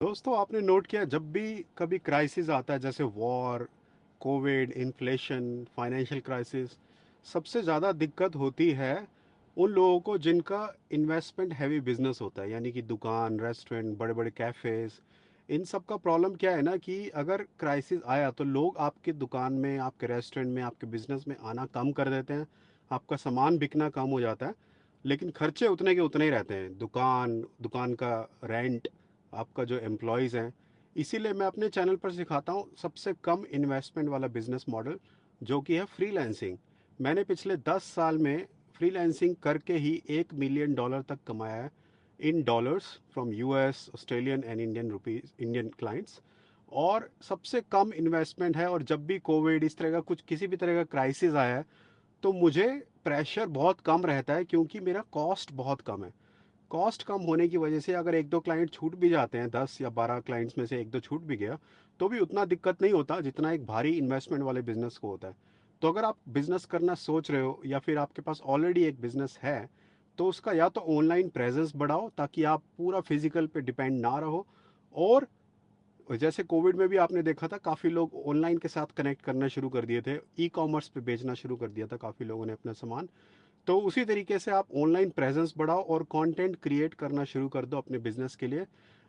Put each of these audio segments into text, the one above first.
दोस्तों, आपने नोट किया जब भी कभी क्राइसिस आता है जैसे war, Covid, inflation, financial crisis, सबसे ज़्यादा दिक्कत होती है उन लोगों को जिनका इन्वेस्टमेंट हैवी बिजनेस होता है, यानी कि दुकान, रेस्टोरेंट, बड़े बड़े कैफ़ेज़। इन सब का प्रॉब्लम क्या है ना कि अगर क्राइसिस आया तो लोग आपकी दुकान में, आपके रेस्टोरेंट में, आपके बिजनेस में आना कम कर देते हैं। आपका सामान बिकना कम हो जाता है, लेकिन खर्चे उतने के उतने ही रहते हैं। दुकान दुकान का रेंट, आपका जो एम्प्लॉयज़ हैं। इसीलिए मैं अपने चैनल पर सिखाता हूँ सबसे कम इन्वेस्टमेंट वाला बिजनेस मॉडल, जो कि है फ्रीलांसिंग। मैंने पिछले 10 साल में फ्रीलांसिंग करके ही $1 मिलियन तक कमाया है, in dollars, from US, Australian and Indian rupees, Indian clients. और सबसे कम इन्वेस्टमेंट है। और जब भी कोविड, इस तरह का कुछ, किसी भी तरह का क्राइसिस आया है, तो मुझे प्रेशर बहुत कम रहता है, क्योंकि मेरा कॉस्ट बहुत कम है। कॉस्ट कम होने की वजह से अगर एक दो क्लाइंट छूट भी जाते हैं, 10 या 12 क्लाइंट्स में से एक दो छूट भी गया, तो भी उतना दिक्कत नहीं होता जितना एक भारी इन्वेस्टमेंट वाले बिजनेस को होता है। तो अगर आप बिजनेस करना सोच रहे हो या फिर आपके पास ऑलरेडी एक बिजनेस है, तो उसका या तो ऑनलाइन प्रेजेंस बढ़ाओ ताकि आप पूरा फिजिकल पे डिपेंड ना रहो। और जैसे कोविड में भी आपने देखा था, काफ़ी लोग ऑनलाइन के साथ कनेक्ट करना शुरू कर दिए थे, ई कॉमर्स पे बेचना शुरू कर दिया था काफ़ी लोगों ने अपना सामान। तो उसी तरीके से आप ऑनलाइन प्रेजेंस बढ़ाओ और कंटेंट क्रिएट करना शुरू कर दो अपने बिजनेस के लिए।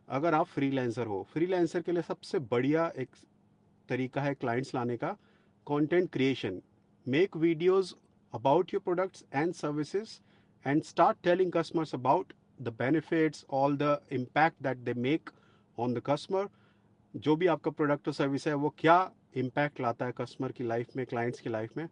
अगर आप फ्रीलांसर हो, फ्रीलांसर के लिए सबसे बढ़िया एक तरीका है क्लाइंट्स लाने का, content creation. Make videos about your products and services and start telling customers about the benefits, all the impact that they make on the customer. जो भी आपका प्रोडक्ट और सर्विस है, वो क्या इम्पैक्ट लाता है कस्टमर की लाइफ में, क्लाइंट्स की लाइफ में।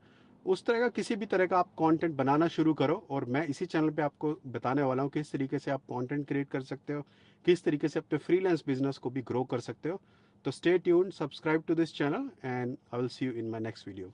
उस तरह का किसी भी तरह का आप कंटेंट बनाना शुरू करो, और मैं इसी चैनल पे आपको बताने वाला हूँ किस तरीके से आप कंटेंट क्रिएट कर सकते हो, किस तरीके से अपने फ्रीलांस बिजनेस को भी ग्रो कर सकते हो। तो stay tuned, subscribe to this channel, and I will see you in my next video.